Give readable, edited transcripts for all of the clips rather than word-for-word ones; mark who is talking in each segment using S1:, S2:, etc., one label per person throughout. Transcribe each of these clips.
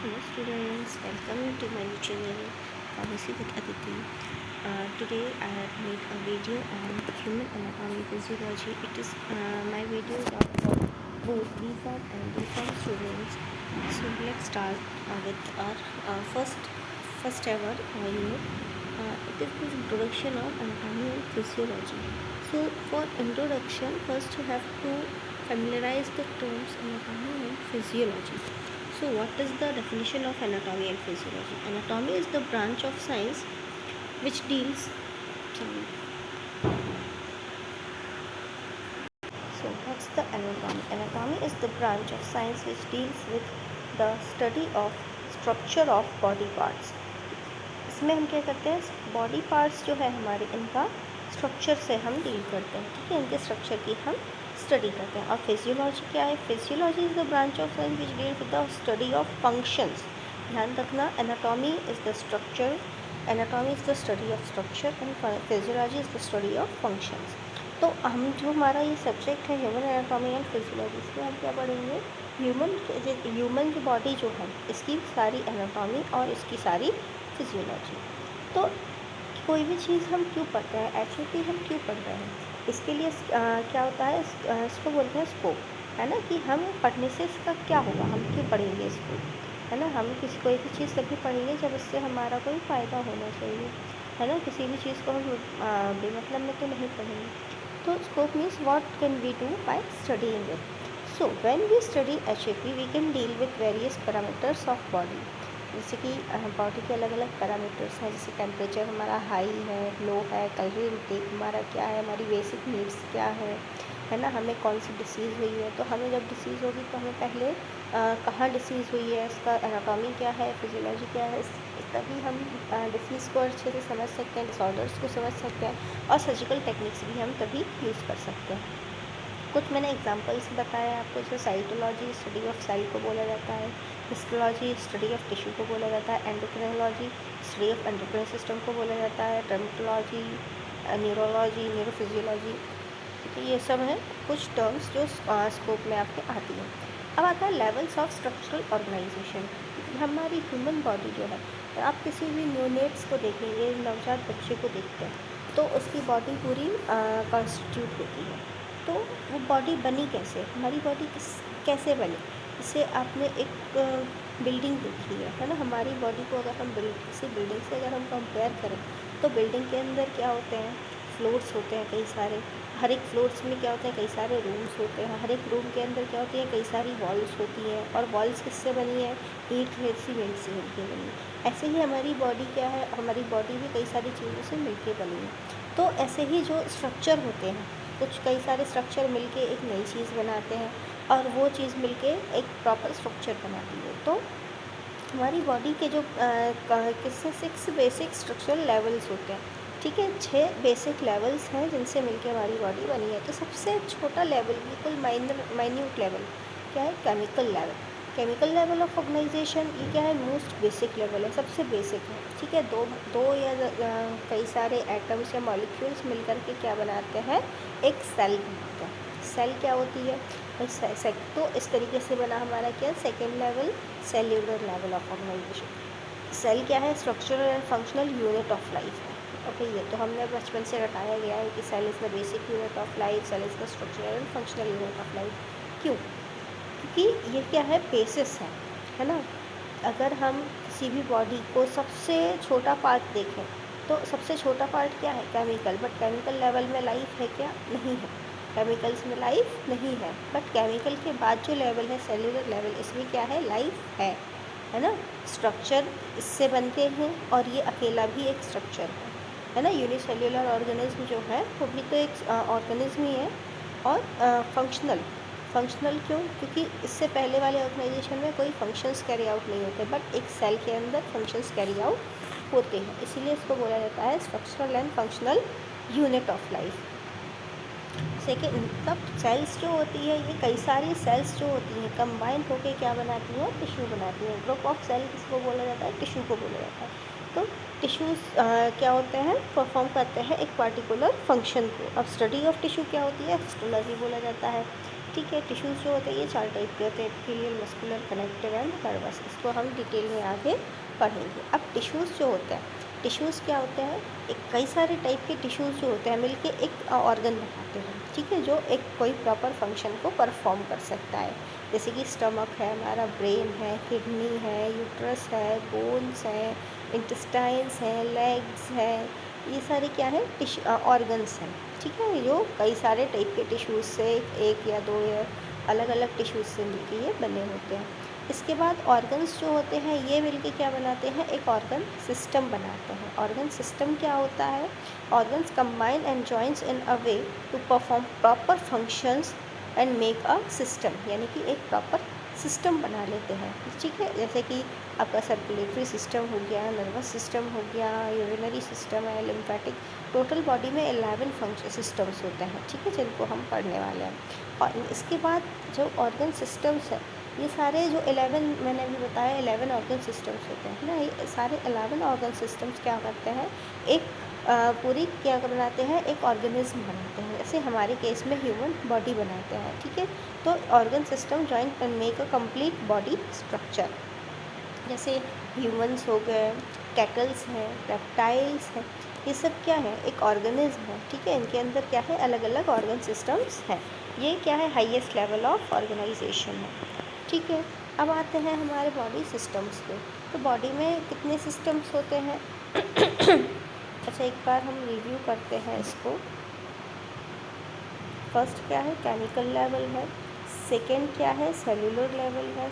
S1: Hello students, welcome to my new channel Pharmacy with Aditi. Today I have made a video on human anatomy physiology. It is my videos are for both BPharm and DPharm students. So let's start with our first ever unit. It is this introduction of anatomy and physiology. So for introduction, first you have to familiarize the terms anatomy and physiology. So what is the definition of anatomy and physiology? Anatomy is the branch of science which deals sorry. So what's the anatomy? Anatomy is the branch of science which deals with the study of structure of body parts. इसमें हम क्या करते हैं, body parts जो है हमारे, इनका structure से हम डील करते हैं, ठीक है, इनके स्ट्रक्चर की हम स्टडी करते हैं. और फिजियोलॉजी क्या है? Physiology is the branch of science which deal with the study of functions. ध्यान रखना, anatomy is the structure, anatomy is the study of structure and physiology is the study of functions. तो हम जो हमारा ये subject है human anatomy and physiology, इसमें हम क्या पढ़ेंगे? ह्यूमन जो बॉडी जो है, इसकी सारी एनाटॉमी और इसकी सारी फिजियोलॉजी. तो कोई भी चीज़ हम क्यों पढ़ते हैं, एक्चुअली हम क्यों पढ़ रहे हैं, इसके लिए क्या होता है, इसको बोलते हैं स्कोप, है ना, कि हम पढ़ने से इसका क्या होगा, हम क्यों पढ़ेंगे इसको, है ना. हम कोई भी चीज़ तभी पढ़ेंगे जब इससे हमारा कोई फ़ायदा होना चाहिए, है ना. किसी भी चीज़ को हम बेमतलब में तो नहीं पढ़ेंगे. तो scope means what can we do by studying it. So when we study HAP we can deal with various parameters of body. जैसे कि बॉडी के अलग अलग पैरामीटर्स हैं, जैसे टेम्परेचर हमारा हाई है, लो है, कैलोरी इनटेक हमारा क्या है, हमारी बेसिक नीड्स क्या है ना, हमें कौन सी डिसीज़ हुई है. तो हमें जब डिसीज़ होगी तो हमें पहले कहाँ डिसीज़ हुई है, इसका एनाटॉमी क्या है, फिजियोलॉजी क्या है, तभी हम डिसीज़ को अच्छे से समझ सकते हैं, डिसऑर्डर्स को समझ सकते हैं, और सर्जिकल टेक्निक्स भी हम तभी यूज़ कर सकते हैं. कुछ मैंने एग्जांपल्स बताया आपको, जैसे साइटोलॉजी स्टडी ऑफ सेल को बोला जाता है, हिस्टोलॉजी स्टडी ऑफ टिश्यू को बोला जाता है, endocrinology study of endocrine system को बोला जाता है, डर्मेटोलॉजी, न्यूरोलॉजी, न्यूरोफिजियोलॉजी. तो ये सब है कुछ टर्म्स जो स्कोप में आपके आती हैं. अब आता है लेवल्स ऑफ स्ट्रक्चरल ऑर्गेनाइजेशन. हमारी ह्यूमन बॉडी जो है, आप किसी भी न्यूनेट्स को देखेंगे, नवजात बच्चे को देखते हैं, तो उसकी बॉडी पूरी कॉन्स्टिट्यूट होती है. तो वो बॉडी बनी कैसे, हमारी बॉडी कैसे बनी, इससे आपने एक बिल्डिंग देखी है ना. हमारी बॉडी को अगर हम किसी बिल्डिंग से अगर हम कंपेयर करें, तो बिल्डिंग के अंदर क्या होते हैं, फ्लोर्स होते हैं कई सारे. हर एक फ्लोर्स में क्या होता है, कई सारे रूम्स होते हैं. हर एक रूम के अंदर क्या होती है, कई सारी वॉल्स होती हैं, और वॉल्स किससे बनी है, ईंट सीमेंट से मिलकर बनी है. ऐसे ही हमारी बॉडी क्या है, हमारी बॉडी भी कई सारी चीज़ों से मिलकर बनी है. तो ऐसे ही जो स्ट्रक्चर होते हैं, कुछ कई सारे स्ट्रक्चर मिलके एक नई चीज़ बनाते हैं, और वो चीज़ मिलके एक प्रॉपर स्ट्रक्चर बनाती है. तो हमारी बॉडी के जो किससे 6 बेसिक स्ट्रक्चरल लेवल्स होते हैं, ठीक है, 6 बेसिक लेवल्स हैं जिनसे मिलके हमारी बॉडी बनी है. तो सबसे छोटा लेवल, बिल्कुल माइन्यूट लेवल क्या है, chemical level. Chemical level of organisation ये क्या है, मोस्ट बेसिक लेवल है, सबसे बेसिक है, ठीक है. दो या कई सारे एटम्स या मॉलिक्यूल्स मिलकर के क्या बनाते हैं, एक सेल बनाते हैं. सेल क्या होती है, तो इस तरीके से बना हमारा क्या, second level, cellular level of organisation. Cell क्या है, structural and functional unit of life है. ओके, ये तो हमने बचपन से रटाया गया है कि cell is the basic unit of life, cell is the structural and functional unit of life. क्यों? क्योंकि ये क्या है, बेसिस है ना. अगर हम किसी भी बॉडी को सबसे छोटा पार्ट देखें, तो सबसे छोटा पार्ट क्या है, केमिकल. बट केमिकल लेवल में लाइफ है क्या, नहीं है. केमिकल्स में लाइफ नहीं है, बट केमिकल के बाद जो लेवल है, सेल्यूलर लेवल, इसमें क्या है, लाइफ है ना. स्ट्रक्चर इससे बनते हैं, और ये अकेला भी एक स्ट्रक्चर है ना. यूनिसेल्यूलर ऑर्गेनिज्म जो है वो भी तो एक ऑर्गेनिज्म ही है. और फंक्शनल क्यों, क्योंकि इससे पहले वाले ऑर्गेनाइजेशन में कोई फंक्शंस कैरी आउट नहीं होते, बट एक सेल के अंदर फंक्शंस कैरी आउट होते हैं, इसीलिए इसको बोला जाता है structural and functional unit of life. Second, तब सेल्स जो होती है, ये कई सारी सेल्स जो होती हैं कंबाइन होकर क्या बनाती हैं, टिश्यू बनाती हैं. ग्रुप ऑफ सेल किसको बोला जाता है, टिश्यू को बोला जाता है. तो टिश्यूज़ क्या होते हैं, परफॉर्म करते हैं एक पार्टिकुलर फंक्शन को. अब स्टडी ऑफ टिश्यू क्या होती है, हिस्टोलॉजी बोला जाता है. ठीक है। टिश्यूज़ जो होते हैं ये 4 टाइप के होते हैं, epithelial, muscular, connective and nervous. इसको हम डिटेल में आगे पढ़ेंगे। अब टिश्यूज़ जो होते हैं, टिश्यूज़ क्या होते हैं, एक कई सारे टाइप के टिश्यूज़ जो होते हैं मिलके एक ऑर्गन बनाते हैं, ठीक है, जो एक कोई प्रॉपर फंक्शन को परफॉर्म कर सकता है। जैसे कि स्टमक है, हमारा ब्रेन है, किडनी है, यूट्रस है, बोन्स हैं, इंटेस्टाइन्स हैं, लेग्स है, ये सारे क्या है ऑर्गन्स हैं, ठीक है, जो कई सारे टाइप के टिश्यूज़ से एक या दो या अलग अलग टिश्यूज़ से मिलके ये बने होते हैं। इसके बाद ऑर्गन्स जो होते हैं ये मिलके क्या बनाते हैं, एक ऑर्गन सिस्टम बनाते हैं। ऑर्गन सिस्टम क्या होता है, organs combine and joins in a way to perform proper functions and make a system, यानी कि एक प्रॉपर सिस्टम बना लेते हैं, ठीक है। जैसे कि आपका सर्कुलेटरी सिस्टम हो गया, नर्वस सिस्टम हो गया, यूरिनरी सिस्टम है, लिम्फेटिक, टोटल बॉडी में 11 फंक्शन सिस्टम्स होते हैं, ठीक है, जिनको हम पढ़ने वाले हैं। और इसके बाद जो ऑर्गन सिस्टम्स है, ये सारे जो 11 मैंने अभी बताया 11 ऑर्गन सिस्टम्स होते हैं ना, ये सारे 11 ऑर्गन सिस्टम्स क्या करते हैं, एक पूरी क्या बनाते हैं, एक ऑर्गेनिज्म बनाते हैं। जैसे हमारे केस में ह्यूमन बॉडी बनाते हैं, ठीक है। तो organ system join and make a complete body structure. जैसे ह्यूमंस हो गए, कैटल्स हैं, रेप्टाइल्स हैं, ये सब क्या है, एक ऑर्गेनिज्म है, ठीक है। इनके अंदर क्या है, अलग अलग ऑर्गन सिस्टम्स हैं। ये क्या है, हाईएस्ट लेवल ऑफ ऑर्गेनाइजेशन है, ठीक है। अब आते हैं हमारे बॉडी सिस्टम्स पे। तो बॉडी में कितने सिस्टम्स होते हैं अच्छा, एक बार हम रिव्यू करते हैं इसको। फर्स्ट क्या है, केमिकल लेवल है। सेकेंड क्या है, सेलुलर लेवल है।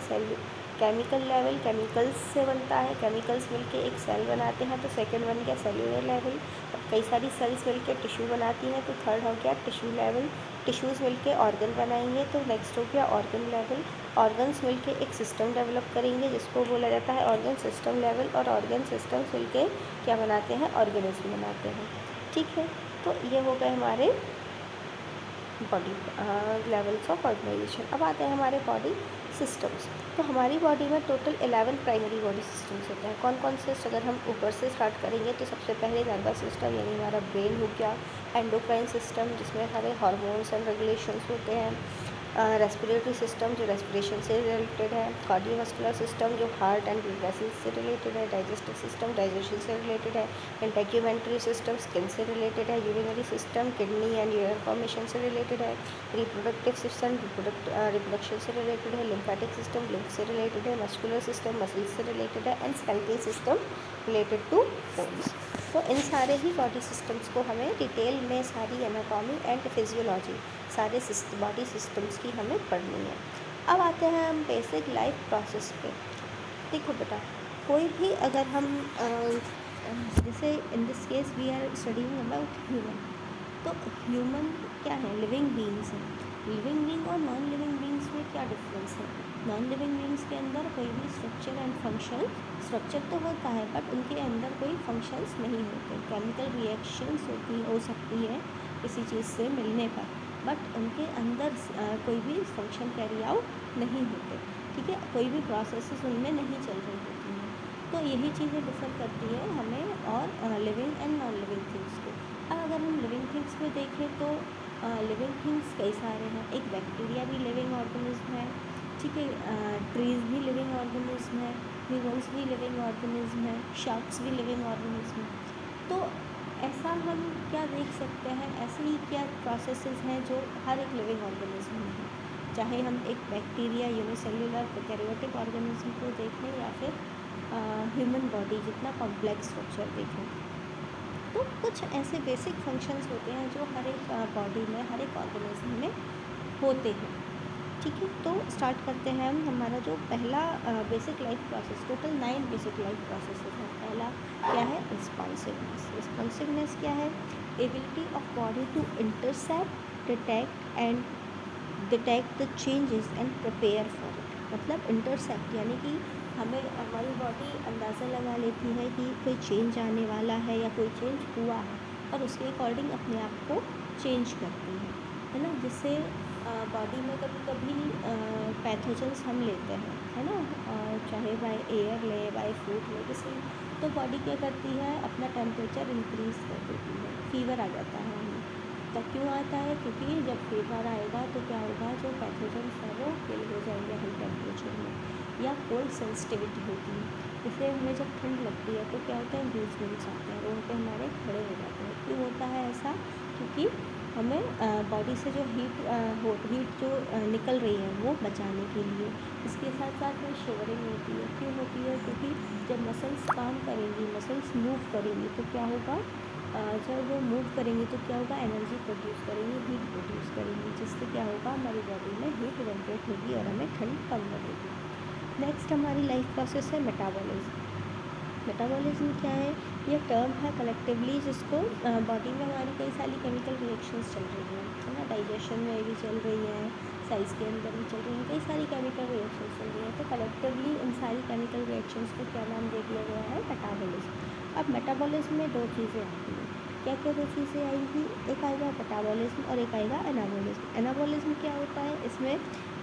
S1: केमिकल लेवल, केमिकल्स से बनता है, केमिकल्स मिलके एक सेल बनाते हैं, तो सेकंड बन गया सेलुलर लेवल। अब कई सारी सेल्स मिलके टिश्यू बनाती हैं, तो थर्ड हो गया टिश्यू लेवल। टिश्यूज़ मिलके ऑर्गन बनाएंगे, तो नेक्स्ट हो गया ऑर्गन लेवल। ऑर्गन्स मिलके एक सिस्टम डेवलप करेंगे, जिसको बोला जाता है ऑर्गन सिस्टम लेवल। और ऑर्गन सिस्टम्स मिलके क्या बनाते हैं, ऑर्गेनिज्म बनाते हैं, ठीक है। तो ये हो गए हमारे बॉडी लेवल्स ऑफ ऑर्गेनाइजेशन। अब आते हैं हमारे बॉडी सिस्टम्स। तो हमारी बॉडी में टोटल 11 प्राइमरी बॉडी सिस्टम्स होते हैं। कौन कौन से, अगर हम ऊपर से स्टार्ट करेंगे तो सबसे पहले नर्वस सिस्टम, यानी हमारा ब्रेन हो गया। एंडोक्राइन सिस्टम, जिसमें हमारे हार्मोन्स एंड रेगुलेशंस होते हैं। रेस्पिरेटरी सिस्टम, जो रेस्पिरेशन से रिलेटेड है। कार्डियोवास्कुलर सिस्टम, जो हार्ट एंड ब्लड वेसल्स से रिलेटेड है। डाइजेस्टिव सिस्टम, डाइजेशन से रिलेटेड है। इंटेग्यूमेंट्री सिस्टम, स्किन से रिलेटेड है। Urinary system, kidney and urine formation से रिलेटेड है। रिप्रोडक्टिव सिस्टम, रिप्रोडक्शन से रिलेटेड है। लिम्फेटिक सिस्टम, लिम्फ से रिलेटेड है। मस्कुलर सिस्टम, मसल्स से रिलेटेड है। And skeletal system related to bones. तो इन सारे ही बॉडी सिस्टम्स को हमें डिटेल में सारी एनाटॉमी एंड फिजियोलॉजी, सारे बॉडी सिस्टम्स की हमें पढ़नी है। अब आते हैं हम बेसिक लाइफ प्रोसेस पे। देखो बेटा, कोई भी अगर हम जैसे in this case we are studying about human, तो ह्यूमन क्या है, लिविंग बीइंग्स हैं। लिविंग बीइंग और नॉन लिविंग बीइंग्स में क्या डिफरेंस है, नॉन लिविंग बीइंग्स के अंदर कोई भी स्ट्रक्चर एंड फंक्शन, स्ट्रक्चर तो होता है बट उनके अंदर कोई फंक्शंस नहीं होते। केमिकल रिएक्शंस हो सकती है किसी चीज़ से मिलने पर, बट उनके अंदर कोई भी फंक्शन कैरी आउट नहीं होते, ठीक है, कोई भी प्रोसेसेस उनमें नहीं चल रही होती हैं। तो यही चीज़ें डिफर करती है हमें और living and non living things को। अब अगर हम लिविंग थिंग्स में देखें तो लिविंग थिंग्स कई सारे हैं। एक बैक्टीरिया भी लिविंग ऑर्गेनिज्म है, ठीक है, ट्रीज़ भी लिविंग ऑर्गेनिज्म है, ह्यूमन्स भी लिविंग ऑर्गेनिज्म है, शार्क्स भी लिविंग ऑर्गेनिज्म है। तो ऐसा हम क्या देख सकते हैं, ऐसे ही क्या प्रोसेसेस हैं जो हर एक लिविंग ऑर्गेनिज्म में है, चाहे हम एक बैक्टीरिया, यूनिसेल्युलर प्रोकैरियोटिक ऑर्गेनिज्म को देखें या फिर ह्यूमन बॉडी जितना कॉम्प्लेक्स स्ट्रक्चर देखें। तो कुछ ऐसे बेसिक फंक्शंस होते हैं जो हर एक बॉडी में, हर एक ऑर्गेनिज्म में होते हैं, ठीक है। तो स्टार्ट करते हैं हम। हमारा जो पहला basic life process, total 9 basic life processes हैं। पहला क्या है, रिस्पॉन्सिवनेस। रिस्पॉन्सिवनेस क्या है, ability of body to intercept, detect the changes and prepare for it. मतलब इंटरसेप्ट यानी कि हमें, हमारी बॉडी अंदाज़ा लगा लेती है कि कोई चेंज आने वाला है या कोई चेंज हुआ है, और उसके अकॉर्डिंग अपने आप को चेंज करती है ना। जिससे बॉडी में कभी कभी पैथोजेंस हम लेते हैं, है ना, चाहे बाय एयर ले, बाय फूड ले, किसी, तो बॉडी क्या करती है, अपना टेम्परेचर इंक्रीज़ कर देती है, फीवर आ जाता है हमें, तो क्यों आता है? क्योंकि जब फीवर आएगा तो क्या होगा, जो पैथोजेंस है वो किल हो जाएंगे हाई टेम्परेचर में, या कोल्ड सेंसिटिविटी होती है। इसलिए हमें जब ठंड लगती है तो क्या होता है, गूज़बम्स आते हैं, रोड पे हमारे खड़े हो जाते हैं। क्यों होता है ऐसा? क्योंकि हमें बॉडी से जो हीट जो निकल रही है वो बचाने के लिए। इसके साथ साथ में शिवरिंग होती है। क्यों होती है? क्योंकि जब मसल्स काम करेंगी, मसल्स मूव करेंगी तो क्या होगा, जब वो मूव करेंगी तो क्या होगा, एनर्जी प्रोड्यूस करेंगी, हीट प्रोड्यूस करेंगी, जिससे क्या होगा, हमारी बॉडी में हीट जनरेट होगी और हमें ठंड कम लगेगी। नेक्स्ट हमारी लाइफ प्रोसेस है मेटाबॉलिज्म। मेटाबॉलिज्म क्या है? ये टर्म है कलेक्टिवली जिसको बॉडी में हमारी कई सारी केमिकल रिएक्शंस चल रही हैं, है ना, डाइजेशन में भी चल रही हैं, सेल्स के अंदर भी चल रही हैं, कई सारी केमिकल रिएक्शंस चल रही हैं। तो कलेक्टिवली इन सारी केमिकल रिएक्शंस को क्या नाम दे दिया गया है? मेटाबॉलिज्म। अब मेटाबॉलिज्म में दो चीज़ें आती हैं। क्या क्या दो चीज़ें आएंगी? एक आएगा मेटाबॉलिज्म और एक आएगा एनाबॉलिज्म। एनाबॉलिज्म क्या होता है? इसमें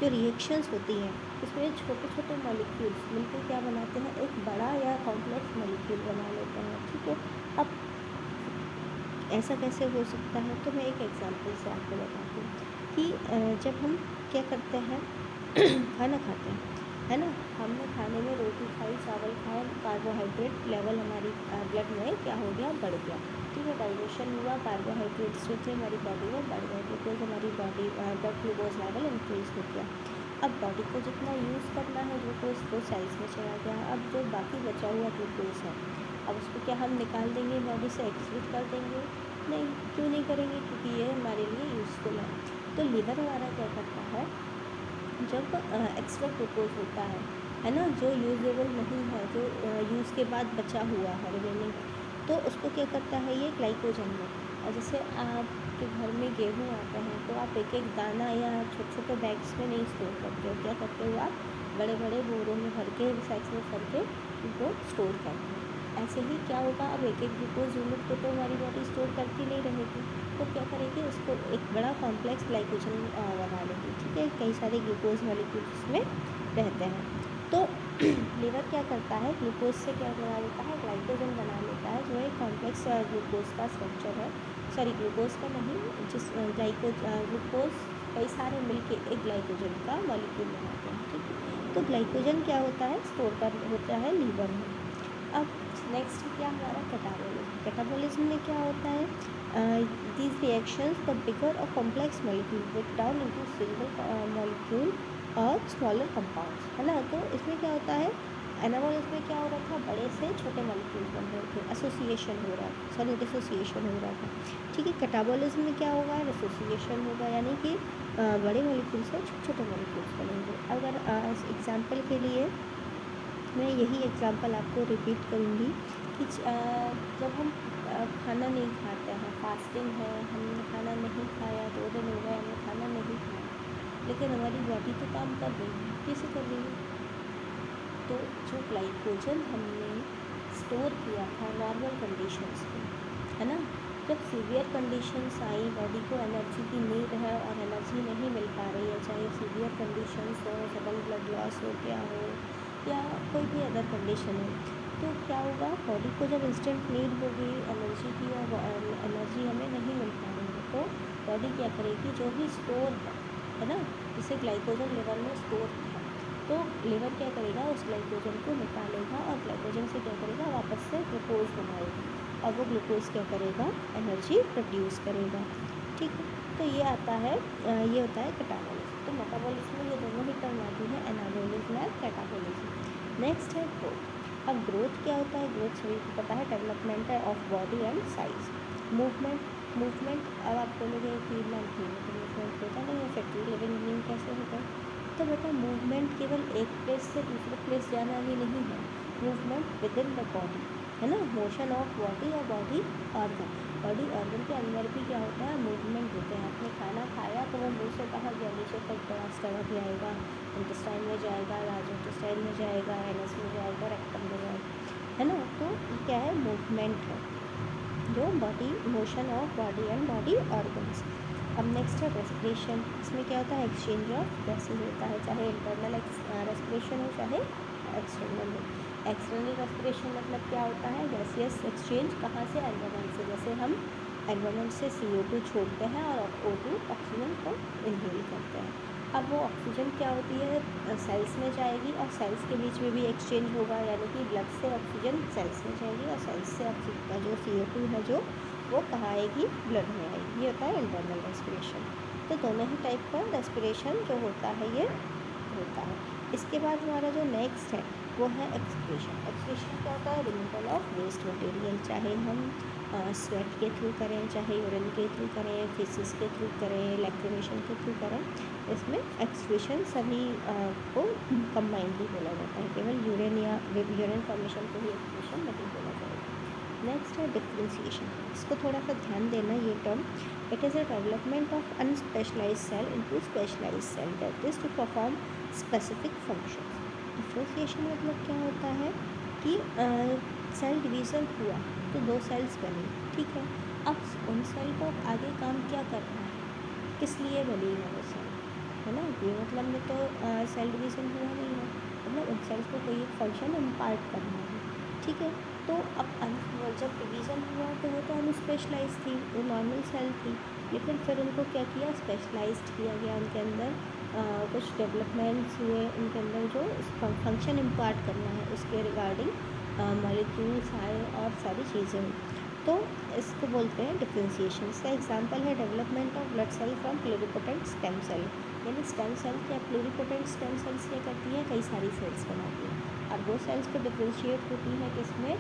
S1: जो रिएक्शंस होती हैं उसमें छोटे छोटे मॉलिक्यूल्स मिलकर क्या बनाते हैं, एक बड़ा या कॉम्प्लेक्स मॉलिक्यूल बना लेते हैं। ठीक है, अब ऐसा कैसे हो सकता है? तो मैं एक एग्जांपल से आपको बताती हूँ कि जब हम क्या करते हैं खाना खाते हैं, है ना, हमने खाने में रोटी खाई, चावल खाए, कार्बोहाइड्रेट लेवल हमारी ब्लड में क्या हो गया, बढ़ गया। ठीक है, डाइजेशन हुआ, कार्बोहाइड्रेट्स जो थे हमारी बॉडी में बढ़ गए, ग्लूकोज हमारी body blood glucose level increase हो गया। अब बॉडी को जितना यूज़ करना है ग्लूकोज तो सेल्स में चला गया। अब जो बाकी बचा हुआ ग्लूकोज है, अब उसको क्या हम निकाल देंगे बॉडी से, एक्सक्रीट कर देंगे? नहीं। क्यों नहीं करेंगे? क्योंकि ये हमारे लिए यूज़फुल है। तो लीवर हमारा क्या करता है, जब एक्स्ट्रा ग्लूकोज होता है ना, जो यूजेबल नहीं है, जो यूज़ के बाद बचा हुआ है रिमेनिंग, तो उसको क्या करता है, ये ग्लाइकोजन में। और जैसे आपके घर में गेहूँ आते हैं तो आप एक एक दाना या छोटे छोटे बैग्स में नहीं स्टोर करते हो, क्या करते हो आप, बड़े बड़े बोरों में भर के, सैक्स में भर के उनको स्टोर करते हो। ऐसे ही क्या होगा, अब एक एक ग्लूकोज यूनिट को तो हमारी बॉडी स्टोर करती नहीं रहेगी, तो क्या करेगी, उसको एक बड़ा कॉम्प्लेक्स ग्लाइकोजन बना लेगी। ठीक है, कई सारे ग्लूकोज मॉलिक्यूल्स उसमें रहते हैं। तो लीवर क्या करता है, ग्लूकोज से क्या बना लेता है, ग्लाइकोजन बना लेता है, जो एक कॉम्प्लेक्स ग्लूकोज का स्ट्रक्चर है। सॉरी, ग्लूकोज का नहीं, जिस ग्लूकोज कई सारे मिलके एक ग्लाइकोजन का मॉलिक्यूल बनाते हैं। ठीक है, तो ग्लाइकोजन क्या होता है, स्टोर कर होता है लीवर में। अब नेक्स्ट क्या हमारा कैटाबोलिज्म। कैटाबोलिज्म में क्या होता है, दीज रिएक्शंस द बिगर और complex molecule break down into single molecule और स्मॉलर कंपाउंड्स, है ना। तो इसमें क्या होता है, एनाबॉलिज्म में क्या हो रहा था, बड़े से छोटे मॉलिक्यूल्स बन रहे थे, एसोसिएशन हो रहा था, सॉरी डिसोसिएशन हो रहा था। ठीक है, कैटाबोलिज्म में क्या होगा, डिसोसिएशन होगा, यानी कि बड़े मॉलिक्यूल से छोटे छोटे मॉलिक्यूल्स बनेंगे। अगर एग्जाम्पल के लिए मैं यही एग्जांपल आपको रिपीट करूँगी कि जब हम खाना नहीं खाते हैं, फास्टिंग है, हमने खाना नहीं खाया, 2 दिन हो गए हमने खाना नहीं खाया, लेकिन हमारी बॉडी तो काम कर रही है, कैसे कर रही है, तो जो ग्लाइकोजन हमने स्टोर किया था नॉर्मल कंडीशंस में, है ना, जब सीवियर कंडीशंस आई, बॉडी को एनर्जी की नीड है और एनर्जी नहीं मिल पा रही है, चाहे सीवियर कंडीशंस हो, सडन ब्लड लॉस हो गया हो या कोई भी अदर कंडीशन है, तो क्या होगा, बॉडी को जब इंस्टेंट नीड होगी एनर्जी की और एनर्जी हमें नहीं मिल पा रही है, तो बॉडी क्या करेगी, जो भी स्टोर है ना, जैसे ग्लाइकोजन लिवर में स्टोर है, तो लिवर क्या करेगा, उस ग्लाइकोजन को निकालेगा और ग्लाइकोजन से क्या करेगा, वापस से ग्लूकोज बनाएगा और वो ग्लूकोज क्या करेगा, एनर्जी प्रोड्यूस करेगा। ठीक है, तो ये आता है, ये होता है कैटाबोलिज्म। तो मेटाबॉलिज्म में ये दोनों ही टर्म आती है, एनाबोलिज्म और कैटाबोलिज्म। नेक्स्ट है ग्रोथ। अब ग्रोथ क्या होता है, ग्रोथ सभी को पता है, डेवलपमेंट है of body and size. Movement अब आप बोलोगे कि मूवमेंट होता नहीं है, फैक्ट्री लिविंग बीइंग कैसे होता है, तो बेटा मूवमेंट केवल एक प्लेस से दूसरे प्लेस जाना ही नहीं है, movement with in the body, है ना, मोशन ऑफ बॉडी और बॉडी ऑर्गन के अंदर भी क्या होता है, मूवमेंट होते हैं। आपने खाना खाया तो वो मुंह से कहाँ गया, नीचे तक स्टमक जाएगा, इंटेस्टाइन में जाएगा, लार्ज इंटेस्टाइन में जाएगा, एनस में जाएगा, रेक्टम में जाएगा, है ना। तो क्या है, मूवमेंट है, जो body motion of body and body organs. अब नेक्स्ट है रेस्पिरेशन। इसमें क्या होता है, एक्सचेंज ऑफ गैसेज होता है, चाहे इंटरनल रेस्पिरेशन हो चाहे एक्सटर्नल हो। एक्सटर्नल रेस्पिरेशन मतलब क्या होता है, गैसियस एक्सचेंज, कहाँ से, एनवायरनमेंट से। जैसे हम एनवायरनमेंट से CO2 छोड़ते हैं और O2 ऑक्सीजन को इनहेल करते हैं। अब वो ऑक्सीजन क्या होती है, सेल्स में जाएगी और सेल्स के बीच में भी एक्सचेंज होगा, यानी कि ब्लड से ऑक्सीजन सेल्स में जाएगी और सेल्स से ऑक्सीजन का जो CO2 है जो वो कहाँ आएगी, ब्लड में आएगी। ये होता है इंटरनल रेस्पिरेशन। तो दोनों ही टाइप का रेस्पिरेशन जो होता है ये होता है। इसके बाद हमारा जो नेक्स्ट है वो है एक्सक्रीशन। एक्सक्रीशन क्या होता है, रिमूवल ऑफ वेस्ट मटेरियल, चाहे हम स्वेट के थ्रू करें, चाहे यूरिन के थ्रू करें, फेसिस के थ्रू करें, लैक्रिमेशन के थ्रू करें, इसमें एक्सक्रीशन सभी को कंबाइंडली बोला जाता है, केवल यूरिन या यूरिन फॉर्मेशन को ही एक्सक्रीशन नहीं बोला जाएगा। नेक्स्ट है डिफ्रेंसिएशन। इसको थोड़ा सा ध्यान देना, ये term, it is a development of unspecialised cell into specialised cell that is to perform specific function. Differentiation मतलब क्या होता है कि सेल डिवीज़न हुआ तो 2 सेल्स बनी, ठीक है। अब उन सेल को आगे काम क्या करना है, किस लिए बनी है वो सेल, है ना। ये मतलब में तो सेल डिवीज़न हुआ नहीं है, मतलब उन सेल्स को कोई एक फंक्शन इम्पार्ट करना है, ठीक है। तो अब जब डिवीज़न हुआ तो वो तो अनस्पेशलाइज्ड थी, वो नॉर्मल सेल थी, लेकिन फिर उनको क्या किया, स्पेशलाइज्ड किया गया। उनके अंदर कुछ डेवलपमेंट्स हुए, उनके अंदर जो फंक्शन इम्पार्ट करना है उसके रिगार्डिंग मॉलिक्यूल्स आए और सारी चीज़ें हुई, तो इसको बोलते हैं डिफ्रेंसिएशन। इसका एग्जांपल है development of blood cell from pluripotent stem cell, यानी स्टेम सेल क्या, प्लूरिपोटेंट स्टेम सेल्स क्या करती है, कई सारी सेल्स बनाती है, और वो सेल्स को डिफ्रेंशिएट होती है किसमें,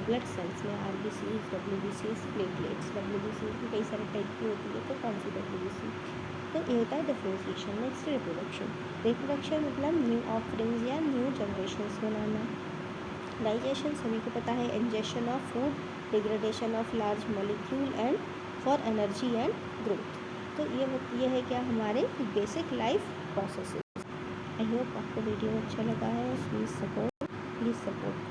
S1: ब्लड सेल्स में, RBCs, WBCs, प्लेटलेट्स। WBCs भी कई सारे टाइप की होती है, तो कौन सी WBC, तो ये होता है डिफ्रेंसिएशन। Next reproduction. रिप्रोडक्शन मतलब न्यू ऑफरिंग्स या न्यू जनरेशन्स बनाना। डाइजेशन सभी को पता है, injection of food, degradation of large molecule and for energy and growth. तो ये है क्या, हमारे basic life processes. I hope आपको वीडियो अच्छा लगा है। प्लीज़ सपोर्ट करें।